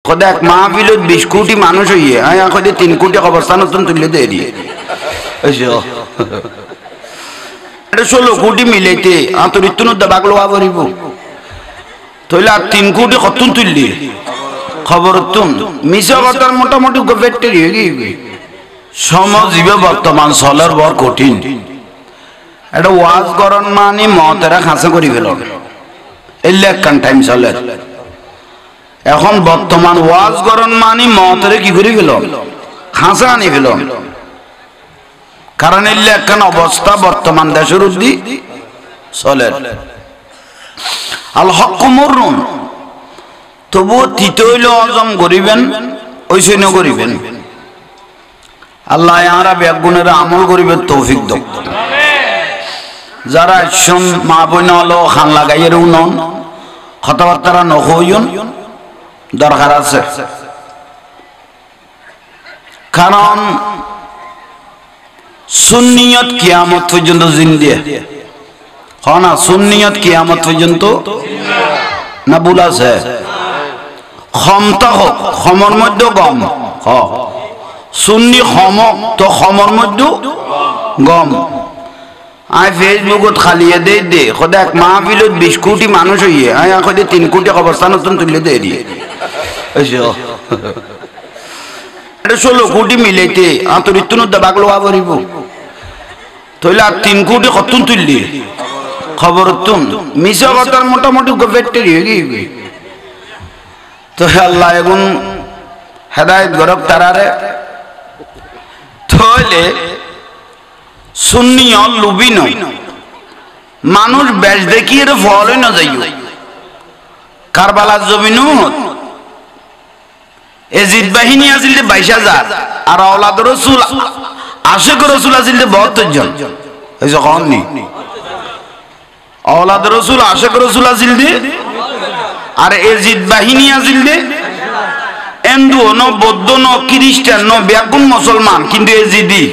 কদে এক মাহফিলত 20 কোটি মানুষ হইয়ে আয়া কদে 3 কোটি অবস্থান তুলে দিয়ে দিয়ে এটা 16 কোটি মিলাইতে আন্তরিত্তন দাবাক লোয়া করিব তইলা 3 কোটি কতন তুললি খবর তুন মিছা কথার মোটামুটি ব্যাটারি হয়ে গিয়ে সমজীবে বর্তমান চলার বড় কঠিন এটা ওয়াজ করন মানে মতেরা খাঁচা করি ফেল এলে একখান টাইম চলে এখন বর্তমান ওয়াজ করন মানে মতেরে কি করি ফেল খাঁচা আনি ফেল কারণ এলে একখান অবস্থা বর্তমান দেশের উদ্দি চলে আল হক মরুন তবুও তৃতীয় হজম করিবেন ওই সৈন্য করিবেন আল্লাহ আমরা ব্যাগুণের আমল করিবেন তৌফিক দাও যারা একজন মা বোন হলো খান লাগাইয়ের উনন কথাবার্তা নহইন দরকার আছে কারণ সুন্নিয়ত কিয়ামত পর্যন্ত জিন্দে হয় না সুন্নিয়ত কিয়ামত পর্যন্ত না ভুল আছে ক্ষমতা হোক ক্ষমর মধ্যে গম সুন্নি ক্ষমক তো ক্ষমর মধ্যে গম আই ফেসবুকত খালিয়ে দে দে খোদা এক মাহফিলত 20 কোটি মানুষ হইয়ে আয়া খোদে 3 কোটি অবস্থান তুলে দিয়ে দিয়ে এটা 16 কোটি মিলাইতে আন্তরিত্তন দাবাক লোয়া করিব তইলা 3 কোটি কতন তুললি খবর তুন মিছা কথার মোটামুটি ব্যাটারি হয়ে গিয়ে তো আল্লাহ এখন হেদায়েত গরক তারারে তাহলে সুন্নি লুবি নয় মানুষ বেশ দেখিয়ে ফল না যাই কারবালার জমিন এজিদ বাহিনী আছিল 22,000 আর আওলাদ রসুল আশেক রসুল আছিল 72 জন এই যখন নি আওলাদ রসুল আশেক রসুল আছিল আর এজিদ বাহিনী আছিল হিন্দু ন বৌদ্ধ ন খ্রিস্টান ন ব্যাগুন মুসলমান কিন্তু এজিদি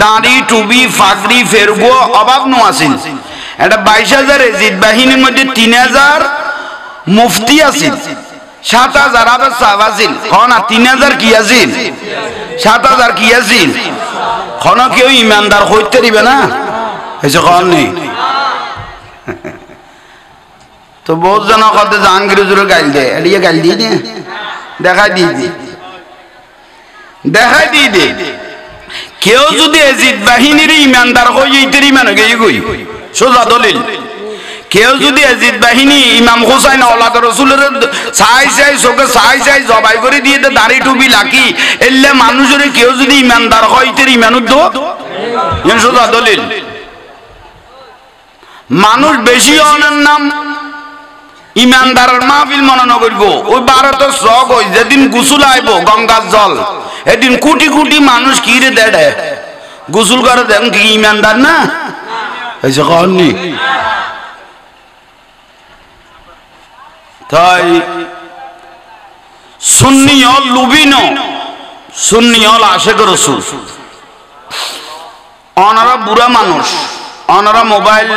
দাঁড়ি টুবি ফাগড়ি ফেরগো অভাব নো আছিল এটা 22,000 এজিদ বাহিনীর মধ্যে 3,000 মুফতি আছিল 7,000 আবার সাহাব আছিল না 3,000 কি আছিল 7,000 কি আছিল কোন কেউ ইমানদার হইতে দিবে না এসে কোন নেই তো বহুত জন কথা জাহাঙ্গীর হুজুর গাইল দে এদিকে গাইল দিয়ে দে দেখাই দিয়ে দে কেউ যদি এজিদ বাহিনীর ইমানদার হয়ে যেতে ইমান হয়ে গই সোজা দলিল কেউ যদি এজিদ বাহিনী ইমাম হোসাইন আওলাদ রসুলের চাই চোখে চাই জবাই করে দিয়ে দাড়ি টুপি লাকি এলে মানুষের কেউ যদি ইমানদার হয় ইতের ইমানুর দো সোজা দলিল মানুষ বেশি অনেক নাম ইমানদারের মাহফিল মনে নকরব ওই 12 শখ হই যেদিন গোসল আইব গঙ্গার জল এদিন কোটি কোটি মানুষ কি রে দেড়ে গোসল করে দেন কি ইমানদার না এসে কননি তাই সুন্নি হল লুবিন সুন্নি হল আশেক রসুল অনারা বুড়া মানুষ অনারা মোবাইল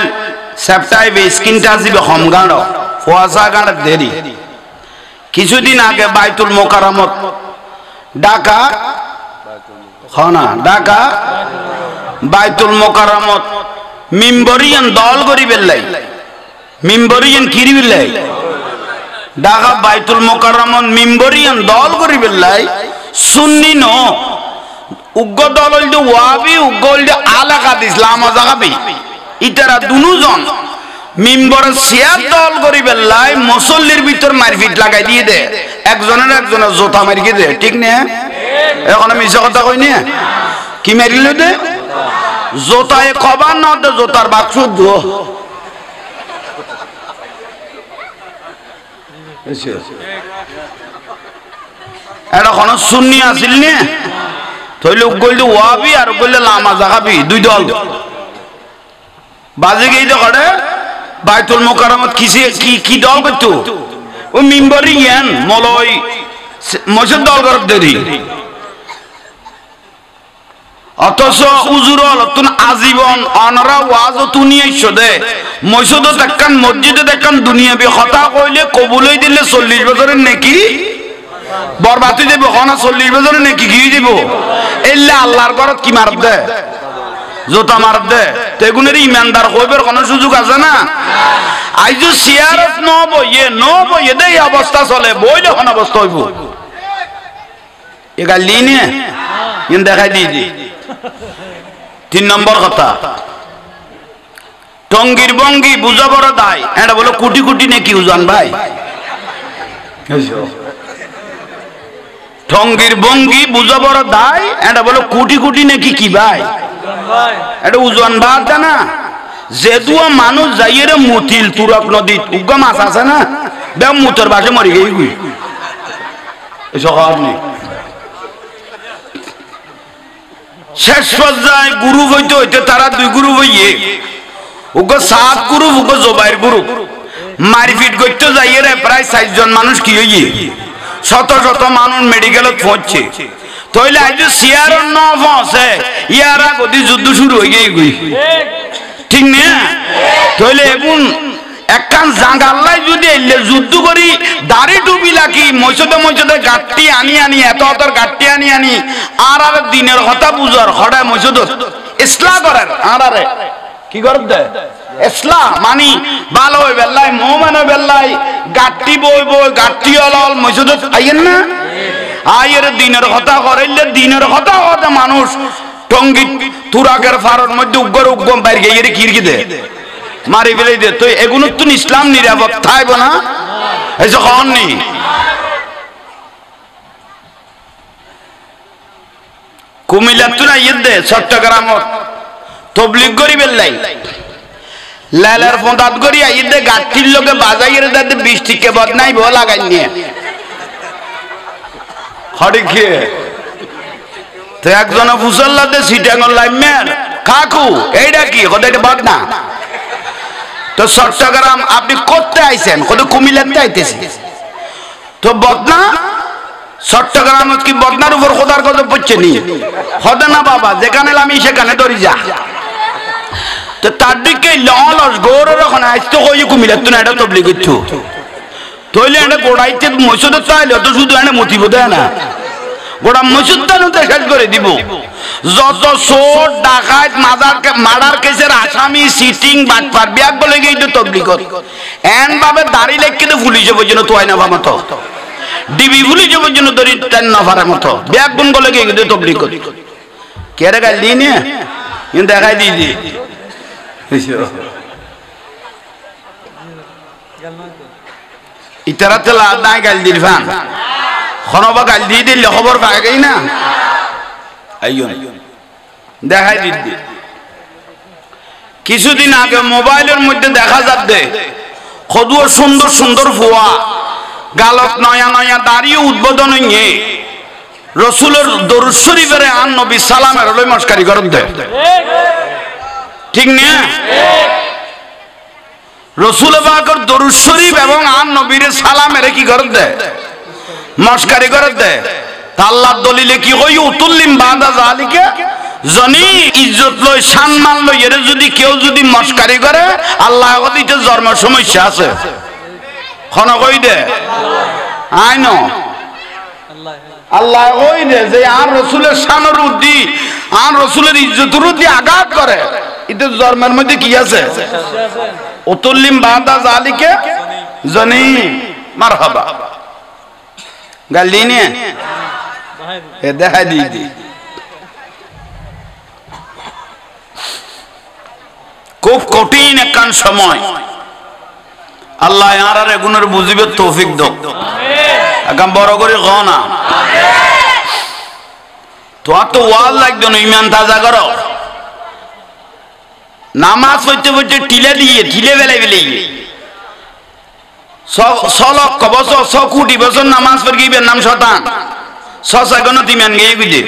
সেপটাইবে স্ক্রিন টাচ দিবে হম গাঁড় ফোয়াশা গাঁড় দেরি কিছুদিন আগে বাইতুল মোকাররমত ঢাকা ঢাকা বাইতুল মোকাররমত মিম্বরিয়ান দল করি বেল্লাই মিম্বরিয়ান কিরি বেল্লাই ঢাকা বাইতুল মোকাররমত মিম্বরিয়ান দল করি বেল্লাই সুন্নি ন উগ্র দল হইল ওয়াবি উগ্র হইল আলাকাত ইসলাম জাগাবি ইতারা দুজন মিম্বরের শেয়ার দল করি বেল্লাই মুসল্লির ভিতর মারপিট লাগাই দিয়ে দে একজনের জোতা মারিয়ে দে ঠিক না এখন আমি মিছা কথা কই না কি মারিল দে জোতায় কবার না দে জোতার বাক্স ধো এটা কোন সুন্নি আছিল না তইলে গইল ওয়াবি আর গইল লামা জাগাবি দুই দল বাজে গই দেখে বাইতুল মোকাররমত কি দল করতো ও মিম্বরি ইয়ান মলয় মসজিদ দল করত দেরি অথচ উজুরল তুন আজীবন অনরা ওয়াজ তুনি আইছো দে মসজিদ দেখান মসজিদে দেখান দুনিয়াবি কথা কইলে কবুলই দিলে 40 বছরের নেকি বরবাদ হয়ে যাবো হনা 40 বছরে নাকি কি দিব এল্লা আল্লাহর ঘর কি মার দে জোতা মার দে তেগুনের ইমানদার হইবার কোনো সুযোগ আছে না আইজ সিয়ারত ন বইয়ে দেই অবস্থা চলে বইলে কোন অবস্থা হইব এ গালি নিয়ে ইন দেখাই দিই 3 নম্বর কথা টঙ্গির বঙ্গি বুঝা বড় দায় এটা বলো কোটি কোটি নাকি উজান ভাই টঙ্গির বঙ্গি বুঝা বড় দায় এটা বলো কোটি কোটি নাকি কি ভাই এটা উজান বাদ না যেদুয়া মানুষ যাইয়ে রে মুতিল তুরক নদীত উগ্র মাছ আছে না দেখ মুতর বাসে মরি গেই গুই এসব নেই শেষ পর্যায়ে গুরু হইতে হইতে তারা 2 গ্রুপ হইয়ে উগ্র 7 গ্রুপ উগ্র জবাইর গ্রুপ মারপিট করতে যাইয়ে রে প্রায় 60 জন মানুষ কি হইয়ে শত শত মানুষ মেডিকেলত পৌঁছছে তইলে আজ সিয়ার ন পৌঁছে ইয়ারা গদি যুদ্ধ শুরু হয়ে গেই গুই ঠিক না তইলে এখন একখান জাঙ্গাল্লাই যদি এলে যুদ্ধ করি দাড়ি টুপি লাকি মসজিদে গাট্টি আনি এত গাট্টি আনি আর দিনের কথা বুঝার হঠাৎ মসজিদ ইসলাম করেন আর কি কর দে ইসলাম মানি ভালো হই বেল্লাই মোমেন হই বেল্লাই গাট্টি বই গাট্টি অলল মসজিদ আইয়েন না আয়ের দিনের কথা করাইলে দিনের কথা মানুষ টঙ্গি তুরাগের ফারর মধ্যে উগ্গম বাইরে গিয়ে কিরকি দে মারি ফেলে দে তো এগুলো তো ইসলাম নিরাপদ থাকবো না এই যখন নি কুমিল্লার তো না ইয়ে দে চট্টগ্রামত তবলিগ করি বেল্লাই লালার ফোঁদাত করি আইয়ে দে গাঠির লোকে বাজাইয়ের দাতে 20 টিকে বদনাই ভো লাগাই নিয়ে হড়ি খেয়ে তো একজনে ফুসল্লাতে সিটাঙ্গল লাইমের কাকু এইটা কি ওদের বদনা তো চট্টগ্রাম আপনি করতে আইছেন কত কুমিল্লাতে আইতেছি তো বদনা চট্টগ্রাম কি বদনার উপর খোদার কথা পড়ছে নি খোদা না বাবা যেখানে আমি সেখানে ধরি যা তো তার দিকে লস গৌরের ওখানে আসতে হয়ে কুমিল্লার তো না এটা তবলিগ করছো তইলে এটা গোড়াইতে মসজিদে চাইলে তো শুধু এনে মতিব দেয় না গোটা মসজিদটা নুতে শেষ করে দিব যত চোর ডাকাত মার্ডার কেসের আসামি সিটিং বাটপার বিয়াক বলে গিয়ে তবলিগত এন ভাবে দাড়ি লেখকে পুলিশে পর্যন্ত তো আইনা ভাব মতো ডিবি পুলিশে পর্যন্ত ধরি টান না পারার মতো বিয়াক গুণ বলে গিয়ে তবলিগত কে রে গাল দিই নিয়ে কিন্তু দেখাই দিই দি ইতারাতে নাই গাল দিল ফান খনবা গাল দিয়ে দিলে খবর পায় গেই না আইয়ন দেখাই দিদি কিছুদিন আগে মোবাইলের মধ্যে দেখা যাচ্ছে কদুয়া সুন্দর সুন্দর ফুয়া গালত নয়া দাঁড়িয়ে উদ্বোধন হইয়ে রসুলের দরুদ শরীফের আন নবী সালামের লই মস্কারি করেন দে ঠিক না রসুল পাকের দরুদ শরীফ এবং আন নবীর সালামের কি করেন দে মস্কারি করে দে আল্লাহর দলিলে কি কই উতুল্লিম বাদা জালিকা জনি ইজ্জত লই সম্মান লই এর যদি কেউ যদি মস্কারি করে আল্লাহ কইতে জন্ম সমস্যা আছে খন কই দে আইন আল্লাহ কই দে যে আর রাসূলের শানের উদ্দি আর রাসূলের ইজ্জতের উদ্দি আঘাত করে এতে জন্মের মধ্যে কি আছে উতুল্লিম বাদা জালিকা জনি মারহাবা গালি নিয়ে দেখা দিদি খুব কঠিন একখান সময় আল্লাহ আর এগুনের বুঝিবে তৌফিক দাও একদম বড় করে কও না তো এত ওয়াজ লাগবে না ইমান তাজা করো নামাজ পড়তে পড়তে ঠিলে বেলাই লক্ষ বছর 100 কোটি বছর নামাজ পড়িবেন নাম শতান 6 সেকেন্ড ইমান গিয়ে বুঝে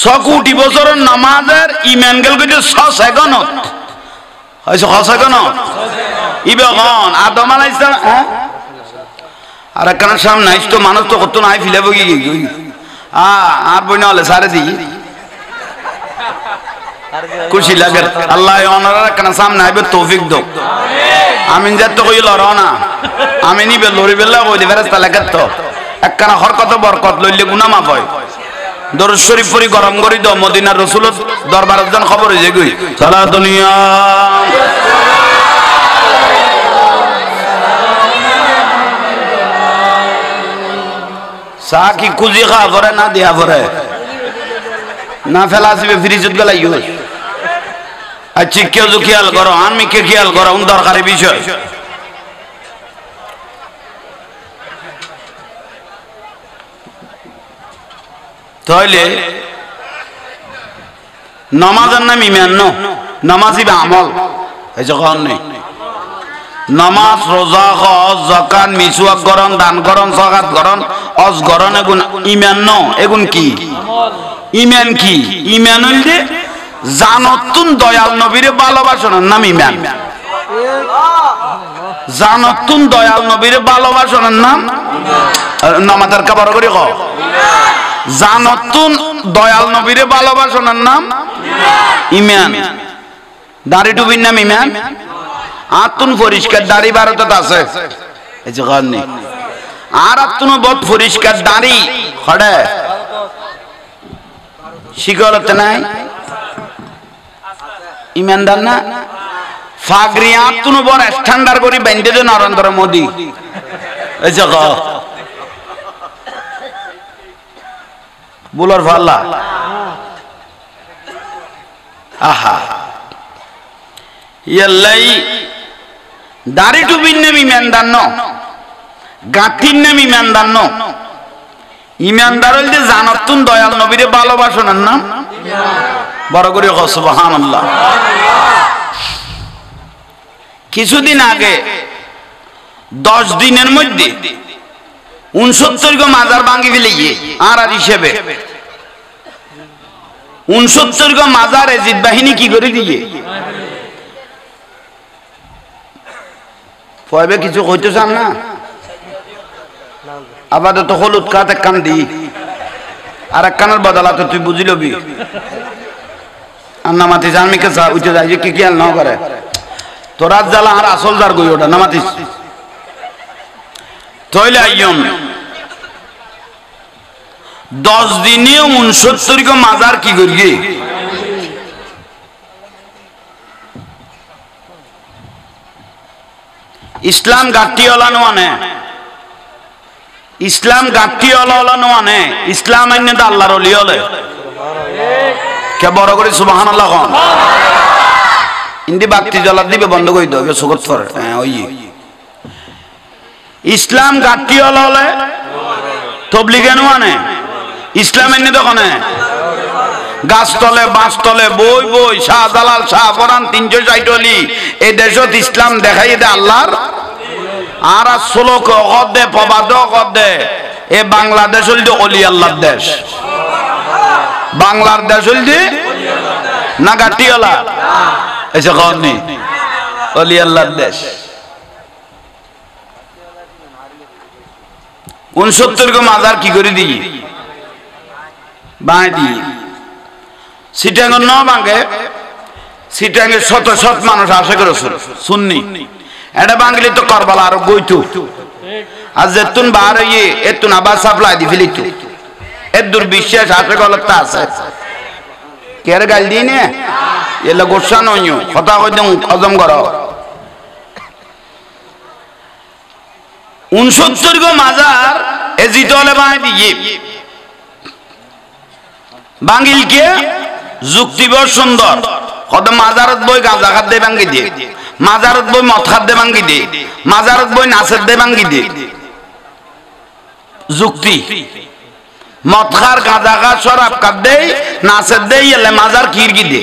100 কোটি বছরের নামাজের ইমান গেল কিন্তু 6 সেকেন্ড হইছে 6 সেকেন্ড ইবেগন আদম আলাইহিস সালাম আর একখান সামনে আইতো মানুষ তো কত নাই ফিলে বগি আর বইনা হলে সারে দি খুশি লাগে আল্লাহ ওনারা একখান সামনে আইবে তৌফিক দাও আমিন যাত কইল রওনা আমি নিবে লরি বেলা কই দি ফেরেশতা লাগাত তো একখানা হরকত বরকত লইলে গুনাহ মাফ হয় দরুদ শরীফ পড়ি গরম করি দাও মদিনার রাসূল দরবারের জন খবর হয়ে গই সারা দুনিয়া সা কি কুজি খা পরে না দিয়া পরে না ফেলাসিবে ফ্রিজত গলাইও আচ্ছা কেউ তো খেয়াল করো আমি কে খেয়াল করো দরকারি বিষয় তাহলে নামাজের নাম ইমান নামাজ ইবা আমল এই যখন নেই নামাজ রোজা হজ যাকাত মিসওয়াক করন দান করন যাকাত করন হজ করন এগুন ইমান ন এগুন কি ইমান কি ইমান হইলে জানতুন দয়াল নবীরে ভালোবাসার নাম ইমান জানতুন দয়াল নবীরে ভালোবাসার নাম নামাজের কাবার করে কও জানতুন দয়াল নবীরে ভালোবাসার নাম ইমান দাড়ি টুপির নাম ইমান আতুন পরিষ্কার দাড়ি ভারতত আছে এই যে গানি আর আতুন বহুত পরিষ্কার দাড়ি খড়ে শিকরতে নাই ইমানদার না ফাগরি আতুন বড় স্ট্যান্ডার্ড করি বেঁধে দে নরেন্দ্র মোদি এই যে বুলার ফাল্লা আহা ইয়াল্লাই দাড়ি টুপির নাম ইমানদার ন গাঁঠির নাম ইমানদার ন ইমানদার হইলে জানতুন দয়াল নবীরে ভালোবাসনের নাম বড় করে সুবহানাল্লাহ কিছুদিন আগে 10 দিনের মধ্যে 69 গো মাজার ভাঙি ফেলিয়ে আর হিসেবে 69 গো মাজার এজিদ বাহিনী কি করে দিয়ে পয়বে কিছু কইতে চান না আপাতত হলুদ কাত এক কান দি আর এক কানের বদলাতে তুই বুঝি লবি আর নামাতি জানমিকে চা উঠে যায় যে কি খেয়াল না করে তোরা জ্বালা আর আসল যার গই ওটা নামাতিস তইলে আইয়ন 10 দিনে 69 গো মাজার কি করি ইসলাম গাটিওয়ালা মানে ইসলাম গাটিওয়ালা মানে ইসলাম আইনে তো আল্লাহর ওলি হলে কে বড় করে সুবহানাল্লাহ কোন ইন্দি বাতি জ্বালা দিবে বন্ধ করে দাও সুগত করে হ্যাঁ ওই ইসলাম গাটিওয়ালা হলে তবলিগে মানে ইসলাম আইনে তো কোনে গাছতলে বাঁশতলে বই বই শাহজালাল শাহপরান 360 অলি এই দেশত ইসলাম দেখাই দে আল্লাহর আর শ্লোক গদে প্রবাদ গদে এ বাংলাদেশ হইল অলি আল্লাহর দেশ বাংলার দেশ হইল না গাটিওয়ালা এসে কওনি অলি আল্লাহর দেশ 69 গো মাজার কি করে দিই বাঁ দিই সিটাঙ্গ ন ভাঙে সিটাঙ্গে শত শত মানুষ আশা করে শুননি এটা বাঙালি তো করবালা আর গইতু আর যেতুন বার ইয়ে এতুন আবার সাপ্লাই দি ফেলিতু এর দুর্বিশ্বাস আশা গলতা আছে কের গাল দি নে এলা গোসা নইও কথা কইদম হজম করো 69 গো মাজার এজিতলে বাই দিয়ে বাঙিলকে যুক্তি বড় সুন্দর কত মাজারত বই গাঁজা খাদ দে ভাঙ্গি দিয়ে মাজারত বই মদ খাদ দে ভাঙ্গি দিয়ে মাজারত বই নাচের দে ভাঙ্গি দিয়ে যুক্তি মদ খার গাঁজা খা শরাব খাদ দে নাচের দে এলে মাজার কিরগি দে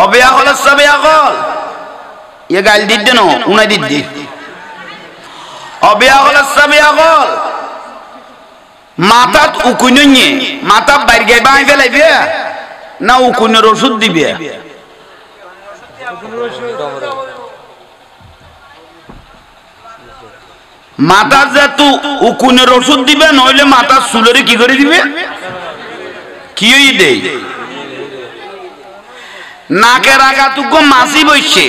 অবিয়া হলে সবে আগল ইয়ে গাইল দিত দেন উনাই দিত দি অবিয়া হলে সবে আগল মাথাত উকুন নিয়ে মাথা বাইর গাই বাই ফেলাইবে না উকুনের ওষুধ দিবে মাথার যেহেতু উকুনের ওষুধ দিবে নইলে মাথার চুলের কি করে দিবে কি দেয় নাকের আগাতুক মাছি বইছে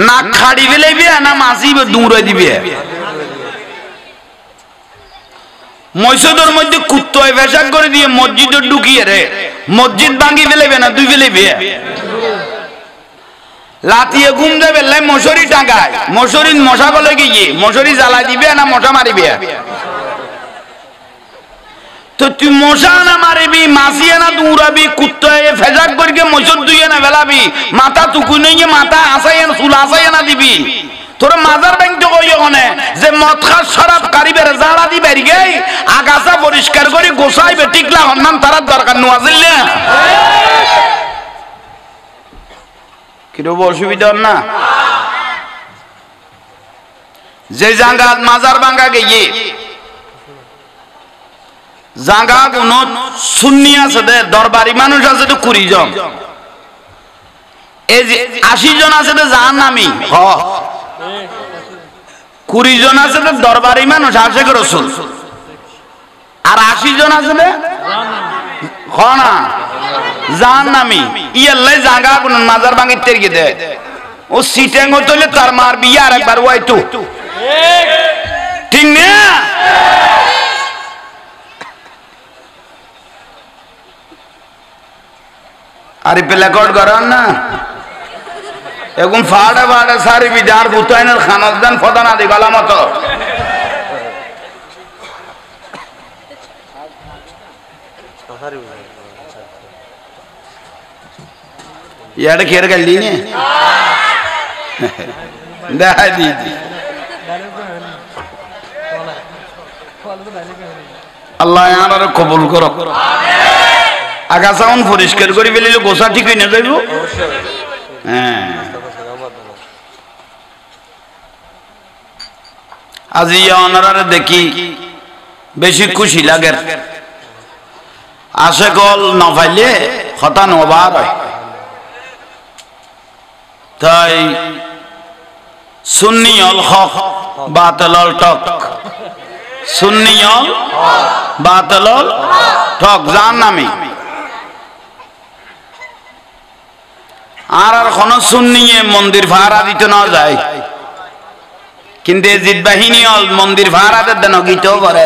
নাক খাড়ি ফেলাইবে না মাছি দৌড়াই দিবে মসজিদের মধ্যে কুত্তয় পেশাব করে দিয়ে মসজিদে ঢুকিয়ে রে মসজিদ ভাঙি ফেলেবে না তুই ফেলেবে লাতিয়ে ঘুম দেবে লাই মশারি টাঙ্গায় মশারির মশা গলে গিয়ে মশারি জ্বালা দিবে না মশা মারিবে তো তুই মশা না মারিবি মাসিয়ে না দৌড়াবি কুত্তয়ে ফেজাক করিকে মশর দুইয়ে না ফেলাবি মাথা টুকু নিয়ে মাথা আসাই না চুল আসাই না দিবি তোর মাজার ব্যাংক তো কই ওখানে যে মদ খা শরাব কারিবের জাড়া দি বেরি গই আগাছা পরিষ্কার করে গোসাইবে টিকলা হন্নান তার দরকার নো আছিল না কি রব অসুবিধা না যে জায়গা মাজার ভাঙা গিয়ে জায়গা কোন সুন্নি আছে দে দরবারি মানুষ আছে তো 20 জন এই যে 80 জন আছে তো জাহান্নামী হ 20 জন আছে তো দরবারি মানুষ আশিক রাসূল আর 80 জন আছে বে হ না জাহান্নামী ইয়াল্লাই জায়গা কোন মাজার ভাঙিতে তেরকে দে ও সিটেং হইলে তার মার বিয়া আরেকবার ওইটু ঠিক না আরে পেলা কোড করান না এখন ফাড়া ফাড়া সারি বিদার বুতাইনের খানাদান ফদানা দি গলা মতো ইয়ারে খের গেলি নে দেখা দিদি আল্লাহ ইয়ার কবুল করো আগাছাউন পরিষ্কার করে ফেলিলে গোসা ঠিক হয়ে না যাইব হ্যাঁ আজি অনারারে দেখি বেশি খুশি লাগে আসে গল না পাইলে হতা নবার হয় তাই সুন্নি অল হক বাতিল অল টক সুন্নি অল বাতিল অল টক জাহান্নামী আর কোন সুন্নিয়ে মন্দির ভাড়া দিতে না যায় কিন্তু জিদ বাহিনী অল মন্দির ভাড়া দেন গীত করে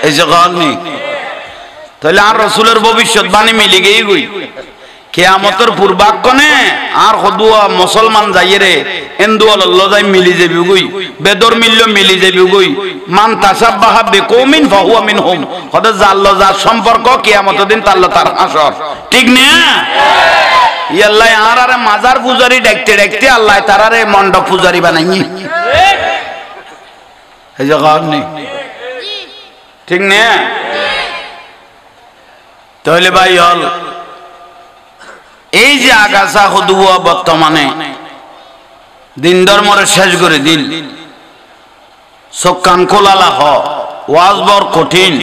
এই যে গনি তাহলে আর রাসূলের ভবিষ্যৎবাণী মিলে গই গই কিয়ামতের পূর্বাক্ষণে আর হদুয়া মুসলমান যাইরে হিন্দু আল্লাহ যাই মিলি যাবি গই বেদর মিল্ল মিলি যাবি গই মান তাসাব্বাহা বিকৌমিন ফাহুয়া মিনহুম হদা জাল্লা যা সম্পর্ক কিয়ামতের দিন তাল্লা তার হাসর ঠিক না ইয়াল্লাহ আরারে মাজার পূজারি দেখতে দেখতে আল্লাহ তারারে মণ্ডপ পূজারি বানাইনি এই যে গানি ঠিক না তাহলে ভাই হল এই যে আগাছা হদুয়া বর্তমানে দিন ধর্মরে শেষ করে দিল সকান কোলালা হ ওয়াজ বড় কঠিন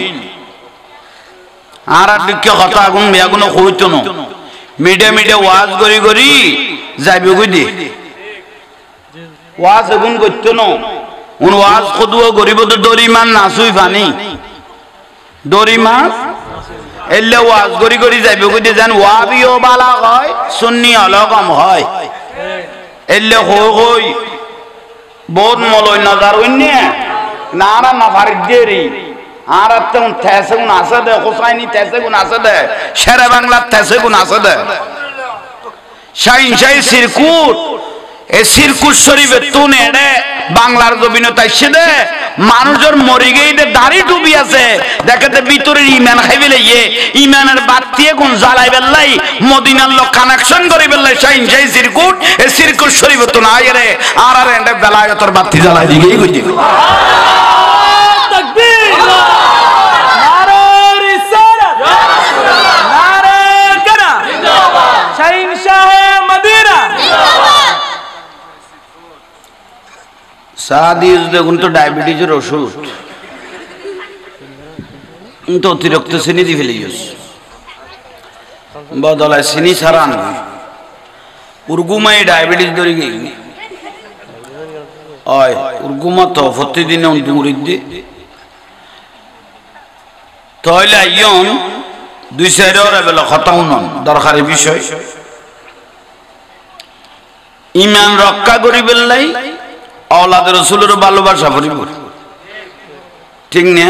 আর দিকে কথা আগুন বেগুন হইতো না মিডে মিডে ওয়াজ করি করি যাইবে কই ওয়াজ এগুন করতো না উন ওয়াজ কদুয়া গরিব তো দরিমান নাসুই পানি দরিমাস এলে ওয়াজ করি করি যাইবে কই জান ওয়াবিও বালা হয় সুন্নি অলগম হয় এলে হই বহুত মলই নজর হইনে নারা না ফারিদ দেরি আর তেমন তেসে গুণ আছে দে হোসাইনি তেসে গুণ আছে দে শেরে বাংলা তেসে গুণ আছে দে শাইন শাই সিরকুট এই সিরকুট শরীফে তুন এড়ে বাংলার জমিনে তাইছে দে মানুষের মরি গই দে দাড়ি ডুবি আছে দেখতে ভিতরের ঈমান খাইবে ইয়ে ঈমানের বাতিয়ে কোন জ্বালাই বেল্লাই মদিনার লোক কানেকশন করি বেল্লাই শাইন শাই সিরকুট এই সিরকুট শরীফে তুন আইরে আর এন্ডে বেলায়েতর বাতি জ্বালাই দিগেই কইতে সাদিস দেখুন তো ডায়াবেটিসের ওষুধ তো অতিরিক্ত চিনি দিয়ে ফেলিস বদলায় চিনি ছাড়ান উর্গুমাই ডায়াবেটিস ধরে গিয়ে হয় উর্গুমা তো প্রতিদিন মুড়িদ দি তাহলে আইয়ন দুই সাইডের বেলা খতাও নন দরকারি বিষয় ঈমান রক্ষা করি বেলাই আওলাদ রাসূলের ভালোবাসা করিব ঠিক না